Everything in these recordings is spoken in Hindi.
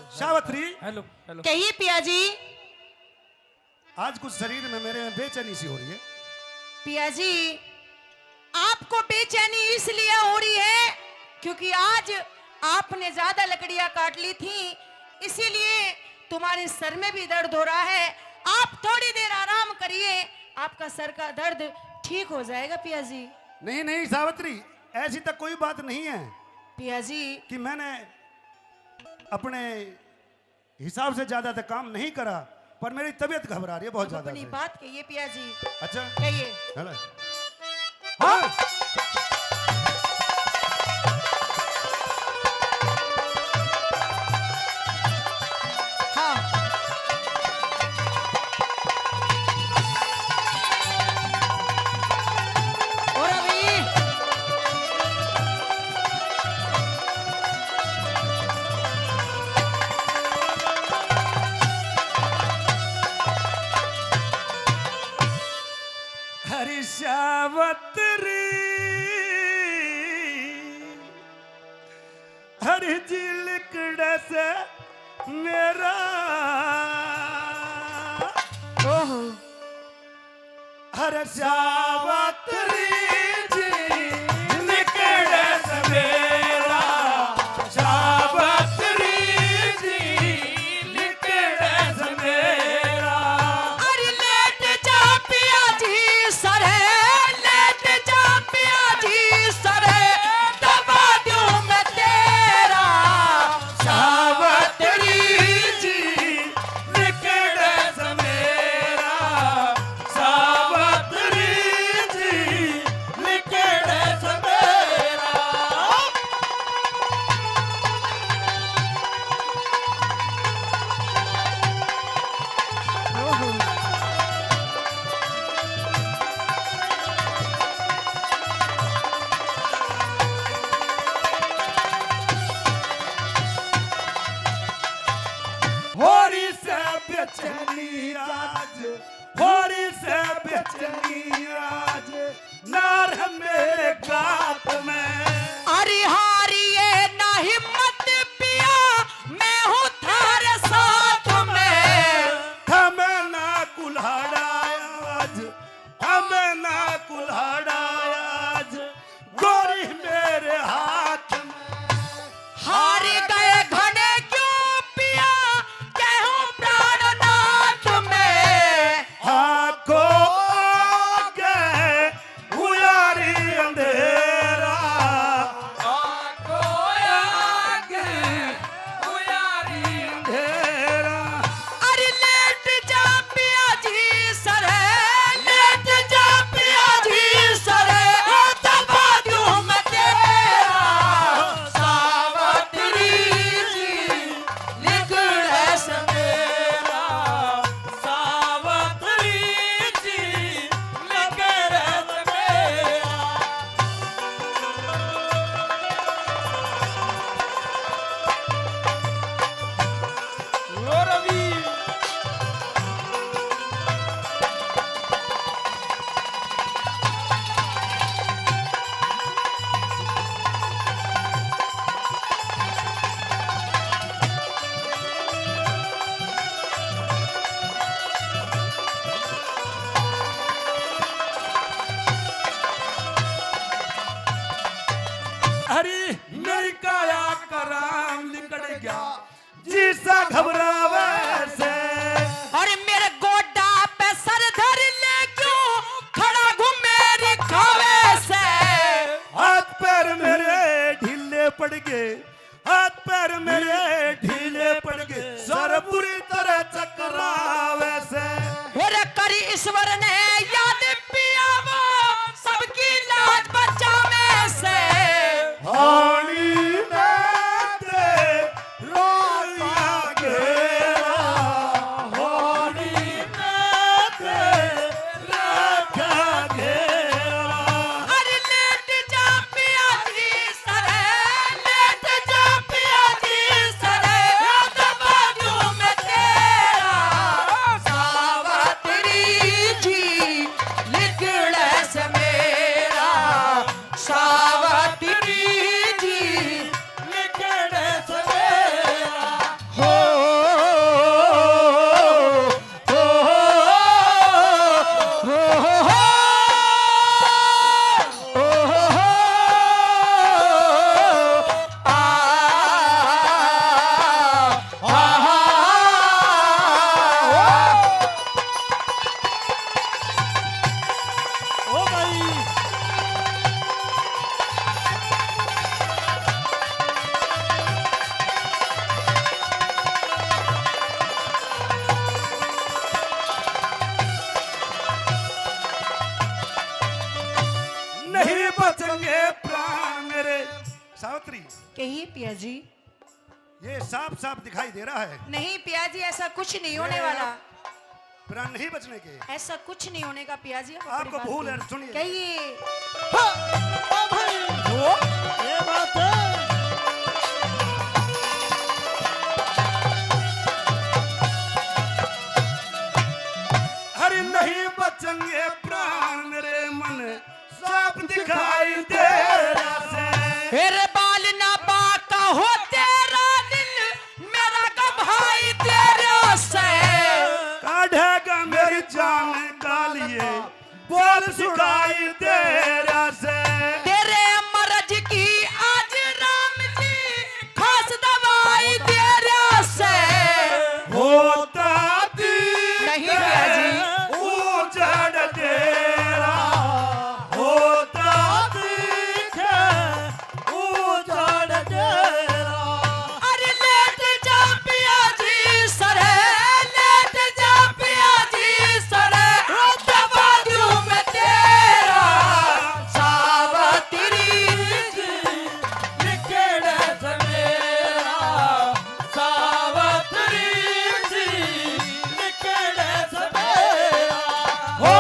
सावित्री। Hello hello. कहिए पिया जी। आज कुछ शरीर में मेरे में बेचैनी सी हो रही है। पिया जी, आपको बेचैनी इसलिए हो रही है क्योंकि आज आपने ज्यादा लकड़ियां काट ली थी, इसीलिए तुम्हारे सर में भी दर्द हो रहा है। आप थोड़ी देर आराम करिए, आपका सर का दर्द ठीक हो जाएगा पिया जी। नहीं नहीं सावित्री, ऐसी तक कोई बात नहीं है पिया जी कि मैंने अपने हिसाब से ज्यादा तक काम नहीं करा, पर मेरी तबीयत घबरा रही है बहुत ज्यादा अपनी से। बात कहिए पिया जी। अच्छा कहिए। हेलो। हाँ हाँ और अभी हरी सावित्री, हरी जिलकड़ा से मेरा ओहो हर सावित्री जी निकड़े से मेरा, सावित्री जी निकड़े से मेरा। अरे लेट जा पिया जी सर है, लेट जा पिया जी सर है, दबा दूं मैं तेरा। सावित्री जी निकड़े से मेरा, सावित्री जी निकड़े से मेरा। होरी से बेचैनी आज, होरी से बेचैनी आज, नार है मेरे गात में। अरे हारिए ना हिम्मत पिया, मैं हूँ थारे साथ में। हमें ना कुल्हाड़ा आज, हमें ना कुल्हाड़ा आज, गोरी मेरे हाथ में। हार गए घने क्यों पिया, कहूँ प्राणनाथ में। आँखों आगे उयारी अंधेरा, आँखों आगे उयारी अंधेरा। अरे लेट जा पिया जी सर है, लेट जा पिया जी सर है, दबा दूं मैं तेरा। सावित्री जी निकले से मेरा, सावित्री जी निकले से मेरा। ओ रवि, हरी मेरी काया कराम निकल गया जिसा घबरावे से। अरे मेरे गोडा पे सर धर ले क्यों खड़ा घूमे रे खावे से। हाथ पैर मेरे ढीले पड़ गए, हाथ पैर मेरे ढीले पड़ गए, सर पूरी तरह चकरावे से। मेरे करी ईश्वर ने याद पिया वो सबकी लाज बचावे से। हानी ने रोया घेरा, हानी ने रखा घेरा। अरे लेट जा पिया जी सर है, लेट जा पिया जी सर है, दबा दूं मैं तेरा। सावित्री जी सावित्री, कहिए पिया जी। ये साफ साफ दिखाई दे रहा है नहीं पिया जी, ऐसा कुछ नहीं होने वाला, प्राण नहीं बचने के। ऐसा कुछ नहीं होने का पिया जी। आप अपनी आपको बात भूल है, कहिए। सुनिए। कहिए। ये बात है। हरि नहीं बचेंगे प्राण मेरे मन साफ दिखाई दे रहा से। तेरे बाल ना बाका हो तेरा दिल मेरा गभाई तेरे से। काढ़ेगा मेरी जान का लिए बोल सुनाई दे रहा से। तेरे मरज की आज राम जी खास दवाई तेरे से। होता नहीं पिया जी। उजड़ तेरा होता उजाड़ तेरा। अरे लेट जा पिया जी सरे, लेट जा पिया जी सरे, दबा दूं मैं तेरा सावत्री। निकले सवेरा सावत्री जी, निकले सवेरा। हो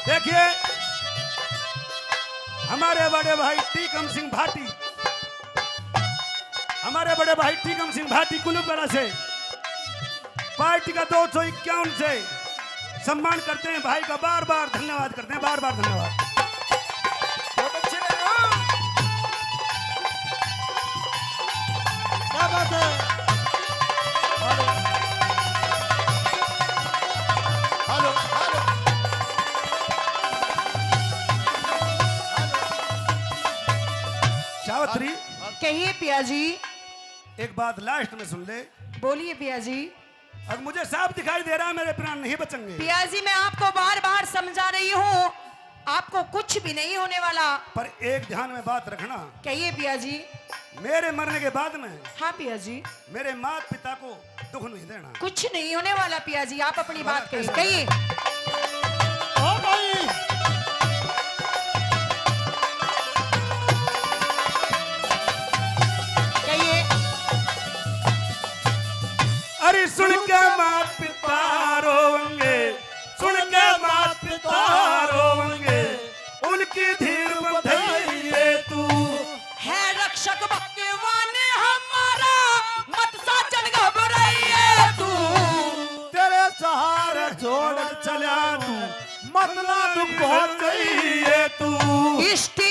देखिए, हमारे बड़े भाई टीकम सिंह भाटी, हमारे बड़े भाई टीकम सिंह भाटी कुलूपड़ा से पार्टी का 251 से सम्मान करते हैं। भाई का बार बार धन्यवाद करते हैं, बार बार धन्यवाद। बहुत अच्छे हैं, हाँ। क्या बात है। Hello hello. सावित्री, कहिए पिया जी। एक बात लास्ट में सुन ले। बोलिए पिया जी। अब मुझे साफ दिखाई दे रहा है मेरे प्राण नहीं बचेंगे। पिया जी मैं आपको बार बार समझा रही हूँ, आपको कुछ भी नहीं होने वाला। पर एक ध्यान में बात रखना, कहिए पिया जी। मेरे मरने के बाद में हाँ पिया जी। मेरे माता पिता को दुख नहीं देना। कुछ नहीं होने वाला पिया जी, आप अपनी बात कहिए। कहिए। ओ भाई। कहिए। अरे सुन के माता पिता रोएंगे, सुन के माता पिता रोएंगे, उनकी धीर बधाइए तू। है रक्षक भगवान हमारा, मत साजन घबराइए तू। तेरे सहारे छोड़ चला तू, मतलब पहुंच गई है तू। इष्टि